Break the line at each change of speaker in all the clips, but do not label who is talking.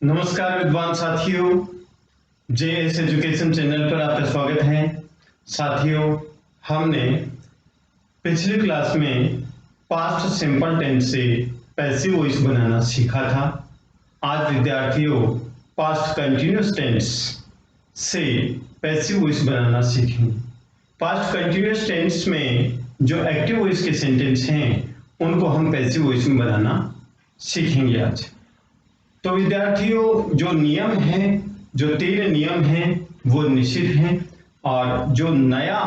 नमस्कार विद्वान साथियों, जेएस एजुकेशन चैनल पर आपका स्वागत है। साथियों, हमने पिछली क्लास में पास्ट सिंपल टेंस से पैसिव वॉइस बनाना सीखा था। आज विद्यार्थियों पास्ट कंटिन्यूअस टेंस से पैसिव वॉइस बनाना सीखेंगे। पास्ट कंटिन्यूअस टेंस में जो एक्टिव वॉइस के सेंटेंस हैं उनको हम पैसिव वॉइस में बनाना सीखेंगे आज। तो विद्यार्थियों, जो नियम हैं, जो 3 नियम हैं वो निश्चित हैं और जो नया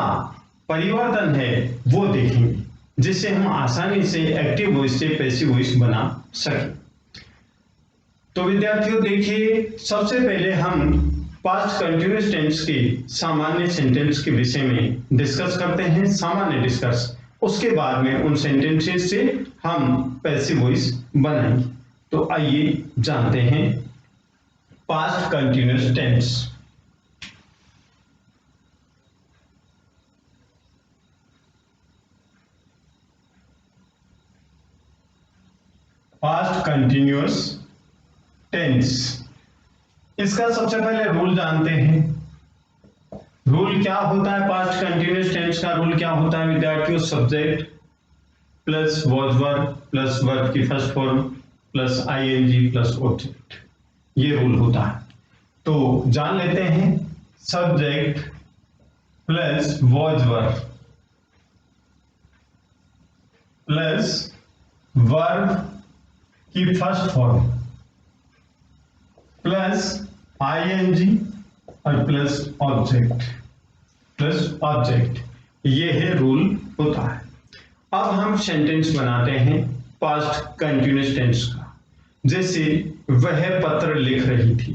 परिवर्तन है वो देखेंगे, जिससे हम आसानी से एक्टिव वॉइस से पैसिव वॉइस बना सकें। तो विद्यार्थियों देखिए, सबसे पहले हम पास्ट कंटिन्यूअस टेंस के सामान्य सेंटेंस के विषय में डिस्कस करते हैं, सामान्य डिस्कस। उसके बाद में उन सेंटेंसेस से हम पैसिव वॉइस बनाएंगे। तो आइए जानते हैं past continuous tense. Past continuous tense, इसका सबसे पहले रूल जानते हैं। रूल क्या होता है? पास्ट कंटिन्यूअस टेंस का रूल क्या होता है विद्यार्थियों? Subject plus was verb plus verb की first form plus ING plus object, ये रूल होता है। तो जान लेते हैं। Subject plus was verb plus verb की फर्स्ट फॉर्म प्लस आईएनजी और प्लस ऑब्जेक्ट, ये है रूल होता है। अब हम सेंटेंस बनाते हैं पास्ट कंटिन्यूअस टेंस का। जैसे वह पत्र लिख रही थी,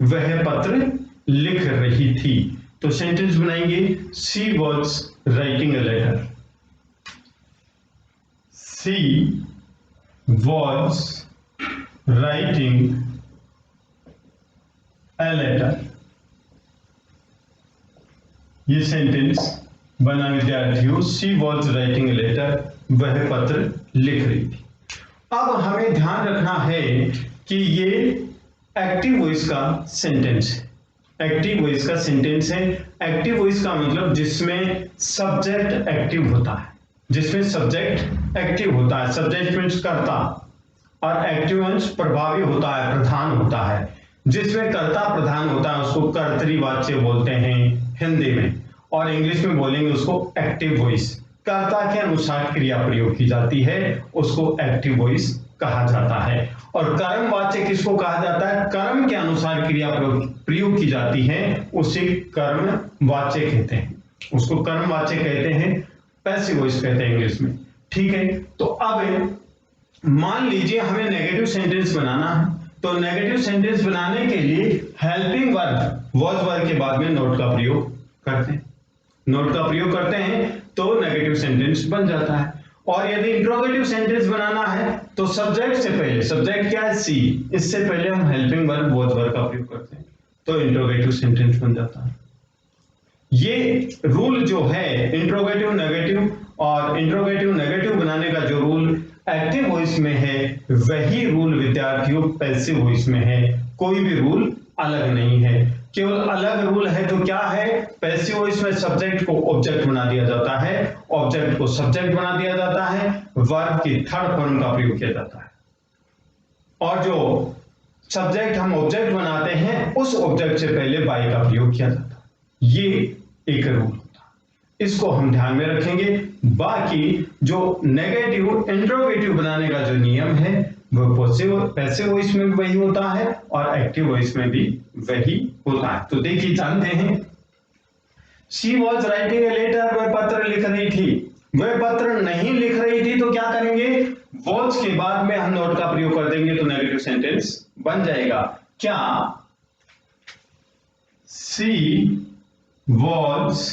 वह पत्र लिख रही थी, तो सेंटेंस बनाएंगे she was writing a letter. She was writing a letter, ये सेंटेंस बना विद्यार्थियों। She was writing a letter, वह पत्र लिख रही थी। अब हमें ध्यान रखना है कि ये एक्टिव वॉइस का सेंटेंस है। एक्टिव वॉइस का सेंटेंस है। एक्टिव वॉइस का मतलब जिसमें सब्जेक्ट एक्टिव होता है, जिसमें सब्जेक्ट एक्टिव होता है। सब्जेक्ट मीन्स कर्ता और एक्टिव मीन्स प्रभावी होता है, प्रधान होता है। जिसमें कर्ता प्रधान होता है उसको कर्तरीवाच्य बोलते हैं हिंदी में, और इंग्लिश में बोलेंगे उसको एक्टिव वॉइस। कर्ता के अनुसार क्रिया प्रयोग की जाती है, उसको एक्टिव वॉइस कहा जाता है। और कर्मवाच्य किसको कहा जाता है? कर्म के अनुसार क्रिया प्रयोग की जाती है, उसे कर्मवाच्य कहते हैं, उसको कर्मवाच्य कहते हैं, पैसिव वॉइस कहते हैं इंग्लिश में। ठीक है, तो अब मान लीजिए हमें नेगेटिव सेंटेंस बनाना है, तो नेगेटिव सेंटेंस बनाने के लिए हेल्पिंग वर्ब वॉज वर्ब के बाद में नोट का प्रयोग करते हैं। नोट का प्रयोग करते हैं तो नेगेटिव सेंटेंस बन जाता है। और यदि इंट्रोगेटिव सेंटेंस बनाना है तो सब्जेक्ट से पहले, सब्जेक्ट क्या है? सी, इससे पहले हम हेल्पिंग वर्ब वॉज वर्ब का प्रयोग करते हैं तो इंट्रोगेटिव सेंटेंस बन जाता है। ये रूल जो है इंट्रोगेटिव नेगेटिव और इंट्रोगेटिव नेगेटिव बनाने का जो रूल एक्टिव वॉइस में है, वही रूल विद्यार्थियों पैसिव वॉइस में है। कोई भी रूल अलग नहीं है। केवल अलग रूल है तो क्या है? पैसिव वॉइस में सब्जेक्ट को ऑब्जेक्ट बना दिया जाता है, ऑब्जेक्ट को सब्जेक्ट बना दिया जाता है, वर्ब की थर्ड फॉर्म का प्रयोग किया जाता है, और जो सब्जेक्ट हम ऑब्जेक्ट बनाते हैं उस ऑब्जेक्ट से पहले बाई का प्रयोग किया जाता है। ये एक रूल होता है, इसको हम ध्यान में रखेंगे। बाकी जो नेगेटिव इंट्रोगेटिव बनाने का जो नियम है वो पैसिव वॉइस में भी वही होता है और एक्टिव वॉइस में भी वही होता है। तो देखिए, जानते हैं। She was writing a letter, वह पत्र लिख रही थी। वह पत्र नहीं लिख रही थी तो क्या करेंगे? वॉज के बाद में हम नॉट का प्रयोग कर देंगे तो नेगेटिव सेंटेंस बन जाएगा। क्या she was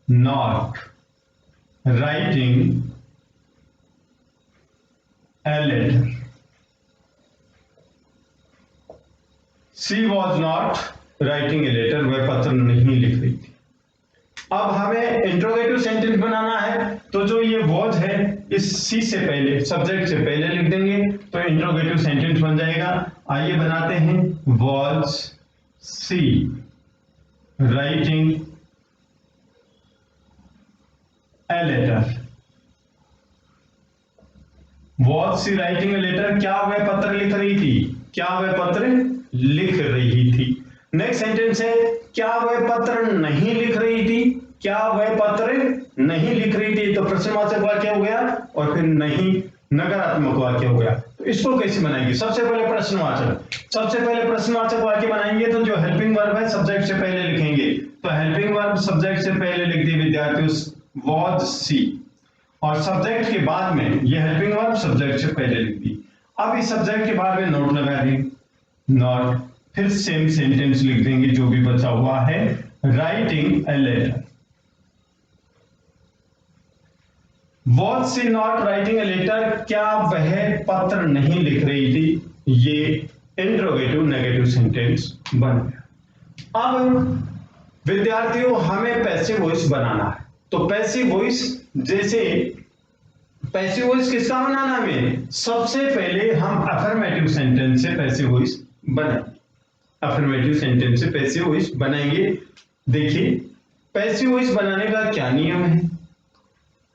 not writing a letter. She was not writing a letter, वह पत्र नहीं लिख रही थी। अब हमें इंट्रोगेटिव सेंटेंस बनाना है, तो जो ये वॉज है इस सी से पहले, सब्जेक्ट से पहले लिख देंगे तो इंट्रोगेटिव सेंटेंस बन जाएगा। आइए बनाते हैं, was she writing a letter. Was she writing a letter, क्या वह पत्र लिख रही थी, क्या वह पत्र लिख रही थी। नेक्स्ट सेंटेंस है, क्या वह पत्र नहीं लिख रही थी, क्या वह पत्र नहीं लिख रही थी, तो प्रश्नवाचक वाक्य हो गया और फिर नहीं नकारात्मक वाक्य हो गया। तो इसको कैसे बनाएंगे, सबसे पहले प्रश्नवाचक वाक्य बनाएंगे, तो जो हेल्पिंग वर्ब है सब्जेक्ट से पहले लिखेंगे, तो हेल्पिंग वर्ब सब्जेक्ट से पहले लिख दिए विद्यार्थियों वॉज सी, और सब्जेक्ट के बाद में ये हेल्पिंग वर्ब सब्जेक्ट से पहले लिख दी। अब इस सब्जेक्ट के बाद में नोट लगा दें, नॉट, फिर सेम सेंटेंस लिख देंगे जो भी बचा हुआ है, writing a letter. Was she not writing a letter, क्या वह पत्र नहीं लिख रही थी, ये इंट्रोगेटिव नेगेटिव सेंटेंस बन गया। अब विद्यार्थियों हमें पैसिव वॉइस बनाना है, तो पैसिव वॉइस, जैसे पैसिव वॉइस किसका बनाना है, हमें सबसे पहले हम अफर्मेटिव सेंटेंस से पैसिव वॉइस बनाएंगे, अफर्मेटिव सेंटेंस से पैसिव वॉइस बनाएंगे। देखिए पैसिव वॉइस बनाने का क्या नियम है,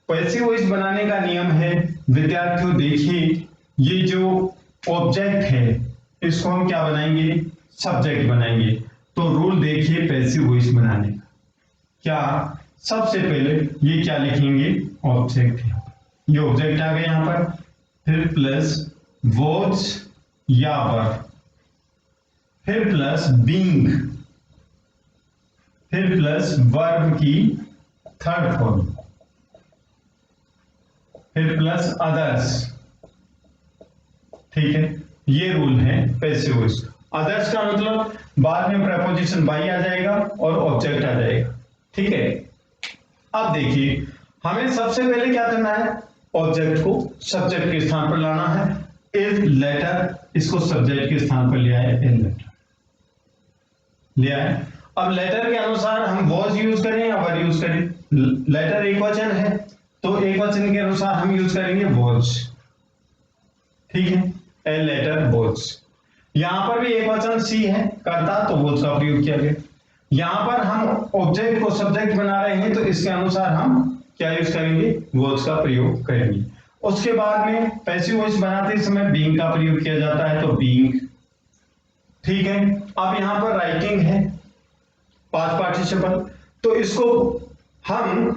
पैसिव वॉइस बनाने का नियम है विद्यार्थियों, देखिए ये जो ऑब्जेक्ट है इसको हम क्या बनाएंगे, सब्जेक्ट बनाएंगे। तो रूल देखिए पैसिव वॉइस बनाने का, क्या सबसे पहले ये क्या लिखेंगे, ऑब्जेक्ट है, ये ऑब्जेक्ट आ गया यहां पर, फिर प्लस वॉज या वर्ब, फिर प्लस बीइंग, फिर प्लस वर्ब की थर्ड फॉर्म, फिर प्लस अदर्स। ठीक है, ये रूल है पैसिव वॉइस। अदर्स का मतलब बाद में प्रेपोजिशन बाई आ जाएगा और ऑब्जेक्ट आ जाएगा। ठीक है, अब देखिए हमें सबसे पहले क्या करना है, ऑब्जेक्ट को सब्जेक्ट के स्थान पर लाना है। इज लेटर, इसको सब्जेक्ट के स्थान पर ले आए, इन लेटर ले आए। अब लेटर के अनुसार हम वॉज यूज करें या वर यूज करें, लेटर एक वचन है तो एक वचन के अनुसार हम यूज करेंगे वॉज। ठीक है, ए लेटर वॉज। यहां पर भी एक वचन सी है करता, तो वॉज का प्रयोग किया गया। यहां पर हम ऑब्जेक्ट को सब्जेक्ट बना रहे हैं तो इसके अनुसार हम क्या यूज करेंगे, वॉज का प्रयोग करेंगे। उसके बाद में पैसिव वॉइस बनाते समय बीइंग का प्रयोग किया जाता है, तो बीइंग। ठीक है, अब यहां पर राइटिंग है पास्ट पार्टिसिपल, तो इसको हम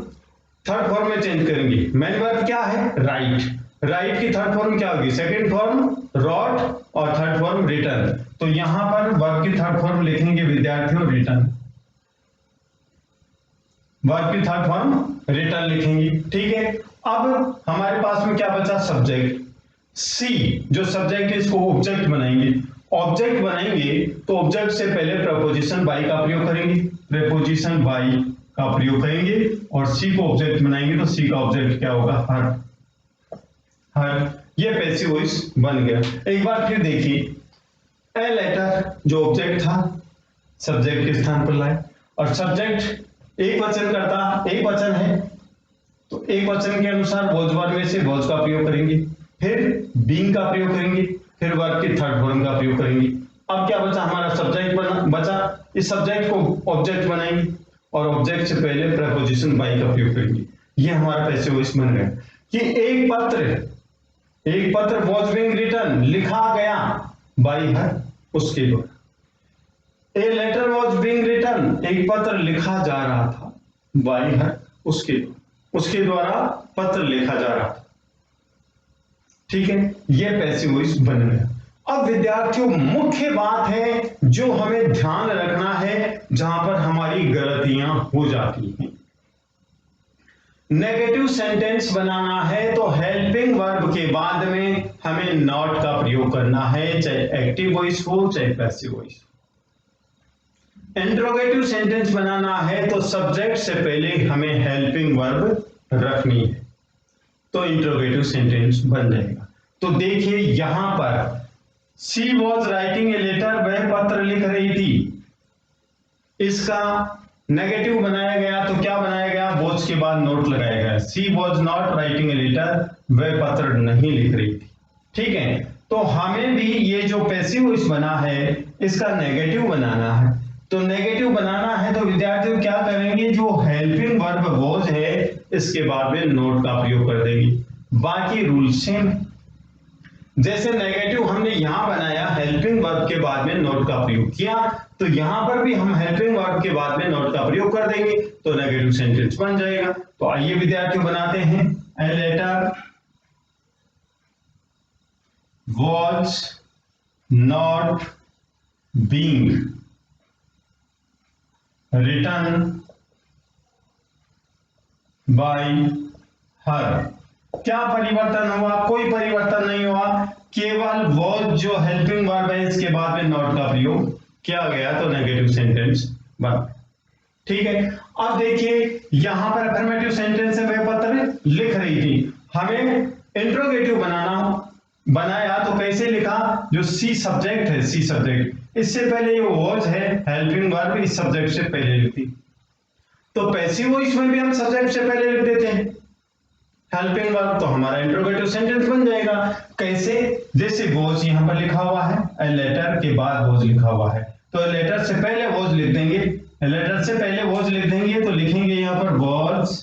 थर्ड फॉर्म में चेंज करेंगे। मेन वर्ब क्या है, राइट, राइट की थर्ड फॉर्म क्या होगी, सेकंड फॉर्म रॉट और थर्ड फॉर्म रिटर्न। तो यहां पर वर्ब की थर्ड फॉर्म लिखेंगे विद्यार्थियों रिटर्न, वर्ब की थर्ड फॉर्म रिटर्न लिखेंगे। ठीक है, अब हमारे पास में क्या बचा, सब्जेक्ट सी, जो सब्जेक्ट है इसको ऑब्जेक्ट बनाएंगे। ऑब्जेक्ट बनाएंगे तो ऑब्जेक्ट से पहले प्रपोजिशन बाई का प्रयोग करेंगे, प्रेपोजिशन बाई का प्रयोग करेंगे और सी को ऑब्जेक्ट बनाएंगे, तो सी का ऑब्जेक्ट क्या होगा, हर। हर, ये पैसिव वॉइस बन गया। एक बार फिर देखिए, ए लेटर जो ऑब्जेक्ट था सब्जेक्ट के स्थान पर लाए, और सब्जेक्ट एक वचन करता, एक वचन है तो एक वचन के अनुसार वॉज वर्ब में से वॉज का प्रयोग करेंगे, फिर बीइंग का प्रयोग करेंगे, फिर वर्ब की थर्ड फॉर्म का प्रयोग करेंगे। अब क्या बचा, हमारा सब्जेक्ट बचा, इस सब्जेक्ट को ऑब्जेक्ट बनाएंगे और ऑब्जेक्ट से पहले प्रेपोजिशन बाई का प्रयोग करेंगे। ये हमारा पैसिव वॉइस बन गया कि एक पत्र वॉज बीइंग रिटन, लिखा गया बाई हर, उसके द्वारा। A letter was being written, एक पत्र लिखा जा रहा था बाई हर, उसके द्वारा पत्र लिखा जा रहा था। ठीक है, यह पैसिव वॉइस बन गया। अब विद्यार्थियों मुख्य बात है जो हमें ध्यान रखना है, जहां पर हमारी गलतियां हो जाती हैं। नेगेटिव सेंटेंस बनाना है तो हेल्पिंग वर्ब के बाद में हमें नॉट का प्रयोग करना है, चाहे एक्टिव वॉइस हो चाहे पैसिव वॉइस। इंट्रोगेटिव सेंटेंस बनाना है तो सब्जेक्ट से पहले हमें हेल्पिंग वर्ब रखनी है, तो इंट्रोगेटिव सेंटेंस बन जाएगा। तो देखिए यहां पर she was writing a letter, वह पत्र लिख रही थी, इसका नेगेटिव बनाया गया तो क्या बनाया गया, वॉज के बाद नोट लगाया गया, she was not writing a letter, वह पत्र नहीं लिख रही थी। ठीक है, तो हमें भी ये जो पैसिव वॉइस बना है इसका नेगेटिव बनाना है। तो नेगेटिव बनाना है तो विद्यार्थी क्या करेंगे, जो हेल्पिंग वर्ब वॉज है इसके बाद में नोट का प्रयोग कर देंगे, बाकी रूल सेम। जैसे नेगेटिव हमने यहां बनाया, हेल्पिंग वर्ब के बाद में नोट का प्रयोग किया, तो यहां पर भी हम हेल्पिंग वर्ब के बाद में नोट का प्रयोग कर देंगे तो नेगेटिव सेंटेंस बन जाएगा। तो आइए विद्यार्थियों बनाते हैं, a letter was not being written by her. क्या परिवर्तन हुआ, कोई परिवर्तन नहीं हुआ, केवल वॉज जो हेल्पिंग वर्ब है इसके बाद में नॉट का प्रयोग किया गया तो नेगेटिव सेंटेंस बन। ठीक है, अब देखिए यहां पर अफर्मेटिव सेंटेंस है, वह पत्र लिख रही थी, हमें इंट्रोगेटिव बनाया तो कैसे लिखा, जो सी सब्जेक्ट है, सी सब्जेक्ट, इससे पहले ये वॉज है हेल्पिंग वर्ब इस सब्जेक्ट से पहले लिखती, तो पैसिव वॉइस में भी हम सब्जेक्ट से पहले लिख देते हैं हेल्पिंग वर्ब, तो हमारा इंट्रोगेटिव सेंटेंस बन जाएगा। कैसे, जैसे वॉज यहां पर लिखा हुआ है, ए लेटर के बाद वॉज लिखा हुआ है, तो ए लेटर से पहले वॉज लिख देंगे, ए लेटर से पहले वॉज लिख देंगे तो लिखेंगे यहां पर was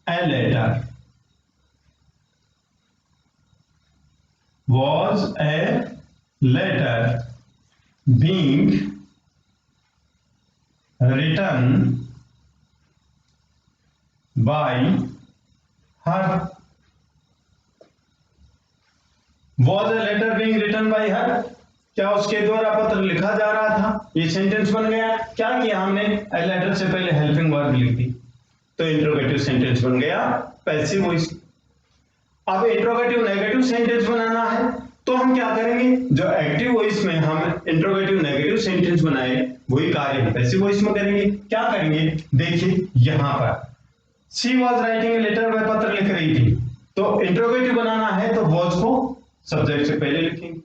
a letter, was a letter being written by her. Was a letter being written by her, क्या उसके द्वारा पत्र लिखा जा रहा था, ये सेंटेंस बन गया। क्या किया हमने, ए लेटर से पहले हेल्पिंग वर्ब लिख दी तो इंट्रोगेटिव सेंटेंस बन गया पैसिव वॉइस। अब इंट्रोगेटिव नेगेटिव सेंटेंस बनाना है तो हम क्या करेंगे, जो एक्टिव वॉइस में हम इंट्रोगेटिव नेगेटिव सेंटेंस बनाए वही कार्य हम पैसिव वॉइस में करेंगे। क्या करेंगे, देखिए यहां पर she was writing a letter, वह पत्र लिख रही थी, तो इंट्रोगेटिव बनाना है तो वॉज को सब्जेक्ट से पहले लिखेंगे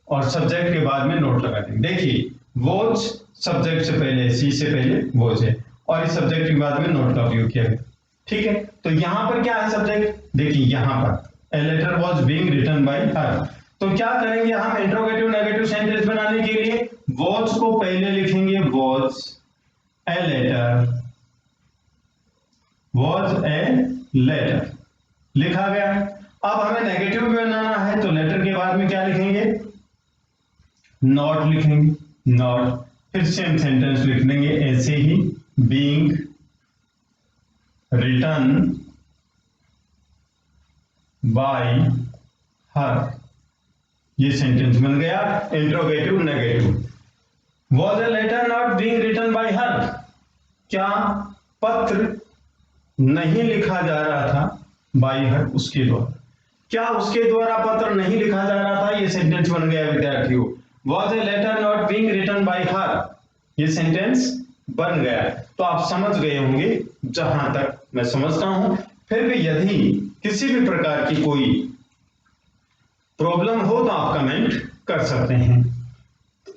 और सब्जेक्ट के बाद में नोट लगा देंगे। देखिए वॉज सब्जेक्ट से पहले, सी से पहले वॉज है और इस सब्जेक्ट के बाद में नोट का प्रयोग किया गया। ठीक है, तो यहां पर क्या है सब्जेक्ट, देखिए यहां पर a letter was being written by her, तो क्या करेंगे हम इंट्रोगेटिव नेगेटिव सेंटेंस बनाने के लिए वॉज को पहले लिखेंगे, was a letter, was a letter लिखा गया। अब हमें नेगेटिव भी बनाना है तो लेटर के बाद में क्या लिखेंगे, नॉट लिखेंगे, नॉट, फिर सेम सेंटेंस लिख देंगे ऐसे ही, बीइंग रिटन बाय हर, ये सेंटेंस बन गया interrogative negative. Was a letter not being written by her, क्या पत्र नहीं लिखा जा रहा था बाय हर, उसके द्वारा, क्या उसके द्वारा पत्र नहीं लिखा जा रहा था, ये सेंटेंस बन गया विद्यार्थियों, was a letter not being written by her, ये सेंटेंस बन गया। तो आप समझ गए होंगे जहां तक मैं समझता हूं, फिर भी यदि किसी भी प्रकार की कोई प्रॉब्लम हो तो आप कमेंट कर सकते हैं।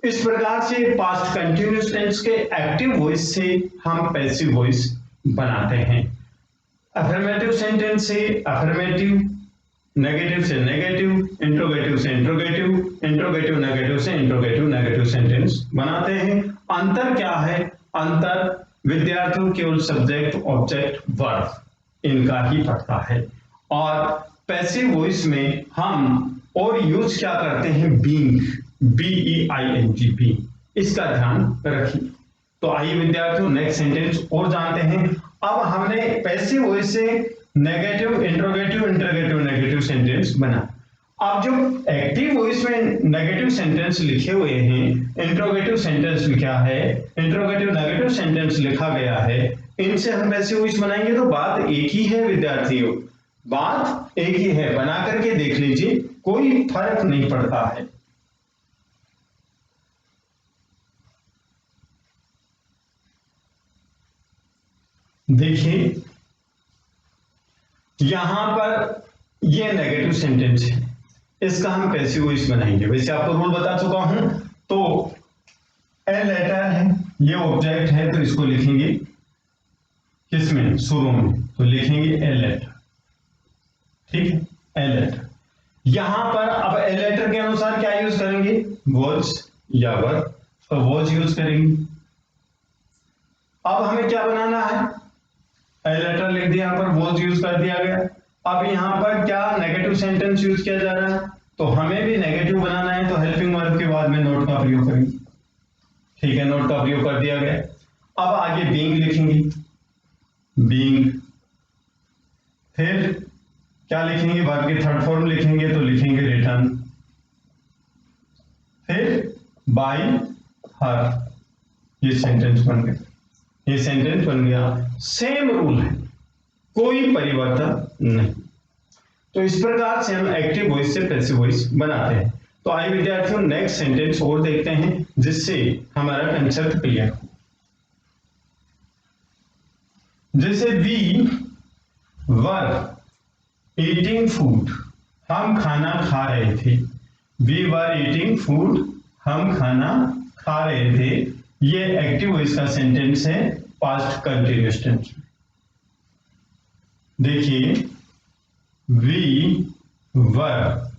इस प्रकार से पास्ट कंटिन्यूअस टेंस के एक्टिव वॉइस से हम पैसिव वॉइस बनाते हैं। अफर्मेटिव सेंटेंस से अफर्मेटिव, नेगेटिव से नेगेटिव, इंट्रोगेटिव से इंट्रोगेटिव, इंट्रोगेटिव नेगेटिव से इंट्रोगेटिव नेगेटिव सेंटेंस बनाते हैं। अंतर क्या है, अंतर विद्यार्थियों केवल सब्जेक्ट ऑब्जेक्ट वर्ब इनका ही पड़ता है, और पैसिव वॉइस में हम और यूज क्या करते हैं, बीइंग, बीईआईएनजी, बी, इसका ध्यान रखिए। तो आइए विद्यार्थियों नेक्स्ट सेंटेंस और जानते हैं। अब हमने पैसिव वॉइस से negative, interrogative, interrogative, negative sentence बना। अब जो एक्टिव वॉइस में नेगेटिव सेंटेंस लिखे हुए हैं, इंट्रोगेटिव सेंटेंस लिखा है, इंट्रोगेटिव नेगेटिव सेंटेंस लिखा गया है, इनसे हम पैसिव वॉइस बनाएंगे तो बात एक ही है विद्यार्थियों, बात एक ही है, बना करके देख लीजिए, कोई फर्क नहीं पड़ता है। देखिए यहां पर ये नेगेटिव सेंटेंस है, इसका हम पैसिव वॉइस बनाएंगे। वैसे आपको रूल बता चुका हूं, तो ए लेटर है, ये ऑब्जेक्ट है तो इसको लिखेंगे किसमें, शुरू में, तो लिखेंगे ए लेटर, ठीक है, ए लेटर। यहां पर अब ए लेटर के अनुसार क्या यूज करेंगे, वॉज या वर, तो वॉज यूज करेंगे। अब हमें क्या बनाना है, ए लेटर लिख दिया, यहां पर वॉज यूज कर दिया गया। अब यहां पर क्या नेगेटिव सेंटेंस यूज किया जा रहा है, तो हमें भी नेगेटिव बनाना है, तो हेल्पिंग वर्ब के बाद में नोट का प्रयोग करेंगे, ठीक है, नोट का प्रयोग कर दिया गया। अब आगे बीइंग लिखेंगे, बीइंग, फिर क्या लिखेंगे, वर्ब के थर्ड फॉर्म लिखेंगे, तो लिखेंगे रिटर्न, फिर बाय हर, ये सेंटेंस बन गया, ये सेंटेंस बन गया। सेम रूल है, कोई परिवर्तन नहीं। तो इस प्रकार से हम एक्टिव वॉइस से पैसिव वॉइस बनाते हैं। तो आइए विद्यार्थियों नेक्स्ट सेंटेंस और देखते हैं, जिससे हमारा कंसेप्ट क्लियर हो। जैसे वी वर ईटिंग फूड, हम खाना खा रहे थे, वी वर ईटिंग फूड, हम खाना खा रहे थे, ये एक्टिव वॉइस का सेंटेंस है पास्ट कंटिन्यूअस टेंस में। देखिए, we were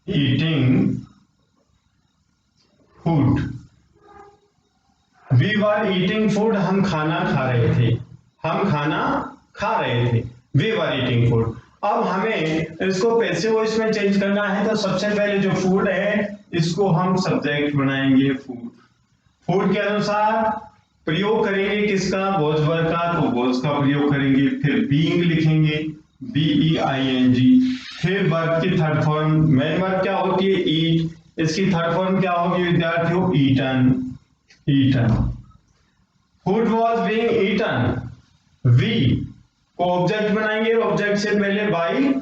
eating food, we were eating food, हम खाना खा रहे थे, हम खाना खा रहे थे, वी वर ईटिंग फूड। अब हमें इसको पैसिव वॉइस में चेंज करना है, तो सबसे पहले जो फूड है इसको हम सब्जेक्ट बनाएंगे, फूड, फूड के अनुसार प्रयोग करेंगे किसका, वॉज वर्ब का, तो वॉज का प्रयोग करेंगे। फिर बीइंग लिखेंगे, बीईआईएनजी, फिर वर्ब की थर्ड फॉर्म, मेन वर्ब क्या होती है, ईट, इसकी थर्ड फॉर्म क्या होगी विद्यार्थियों, eaten, eaten. Food was being eaten, we को ऑब्जेक्ट बनाएंगे, ऑब्जेक्ट से पहले बाई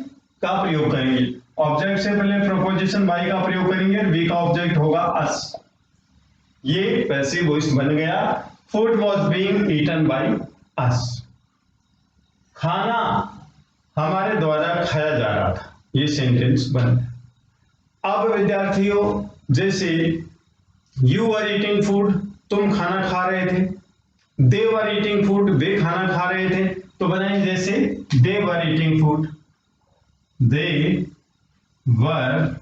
का प्रयोग करेंगे, ऑब्जेक्ट से पहले प्रोपोजिशन बाई का प्रयोग करेंगे, वी का ऑब्जेक्ट होगा अस, ये पैसिव वॉइस बन गया। Food was being eaten by us, खाना हमारे द्वारा खाया जा रहा था, ये सेंटेंस बन गया। अब विद्यार्थियों जैसे यू वर ईटिंग फूड, तुम खाना खा रहे थे, दे वर ईटिंग फूड, वे खाना खा रहे थे, तो बनाएंगे जैसे they were eating food, they were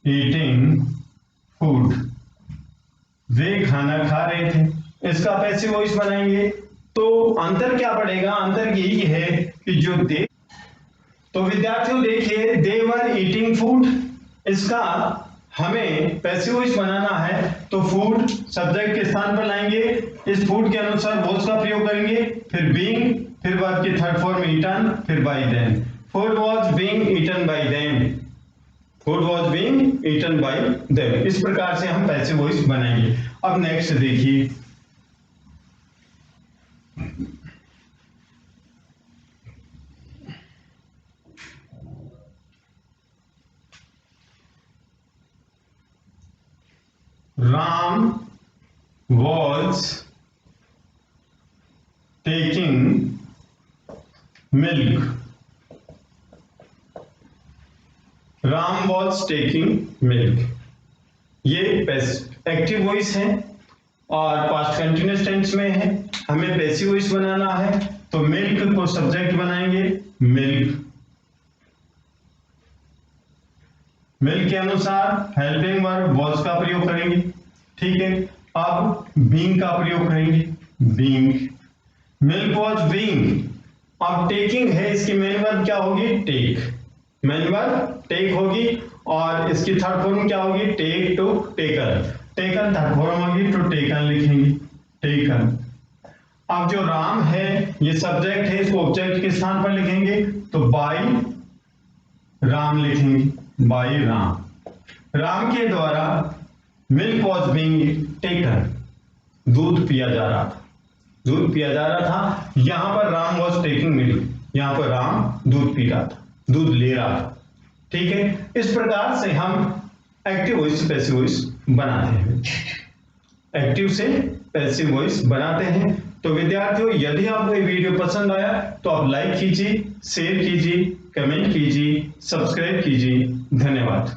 eating food, वे खाना खा रहे थे, इसका पैसिव वॉइस बनाएंगे। तो अंतर क्या पड़ेगा, अंतर यही है कि जो दे, तो विद्यार्थियों देखिए दे वर ईटिंग फूड, इसका हमें पैसिव वॉइस बनाना है, तो फूड सब्जेक्ट के स्थान पर लाएंगे, इस फूड के अनुसार वॉज का प्रयोग करेंगे, फिर बीइंग, फिर वर्ब की थर्ड फॉर्म ईटन, फिर by them, food was being eaten by them, food was being eaten by them. इस प्रकार से हम पैसिव वॉइस बनाएंगे। अब नेक्स्ट देखिए, Ram was taking milk, Ram was taking milk, ये एक्टिव वॉइस है और पास्ट कंटिन्यूअस टेंस में है, हमें पैसिव वॉइस बनाना है, तो मिल्क को सब्जेक्ट बनाएंगे, मिल्क, मिल्क के अनुसार हेल्पिंग वर्ब वॉज का प्रयोग करेंगे, ठीक है। अब बीइंग का प्रयोग करेंगे, बीइंग, मिल्क वॉज बीइंग, अब टेकिंग है, इसकी मेन वर्ब क्या होगी, टेक, मेन वर्ब टेक होगी, और इसकी थर्ड फॉर्म क्या होगी, take to taken, taken third form होगी, तो टेकन लिखेंगे, टेकन। अब जो राम है ये सब्जेक्ट है, इसको ऑब्जेक्ट के स्थान पर लिखेंगे, तो बाय राम लिखेंगे, बाय राम, राम के द्वारा मिल्क वॉज बीइंग टेकन, दूध पिया जा रहा था, दूध पिया जा रहा था, यहां पर राम वॉज टेकिंग मिल्क, यहां पर राम दूध पी रहा था, दूध ले रहा था, ठीक है। इस प्रकार से हम एक्टिव वॉइस से पैसिव वॉइस बनाते हैं, एक्टिव से पैसिव वॉइस बनाते हैं। तो विद्यार्थियों यदि आपको ये वीडियो पसंद आया तो आप लाइक कीजिए, शेयर कीजिए, कमेंट कीजिए, सब्सक्राइब कीजिए। धन्यवाद।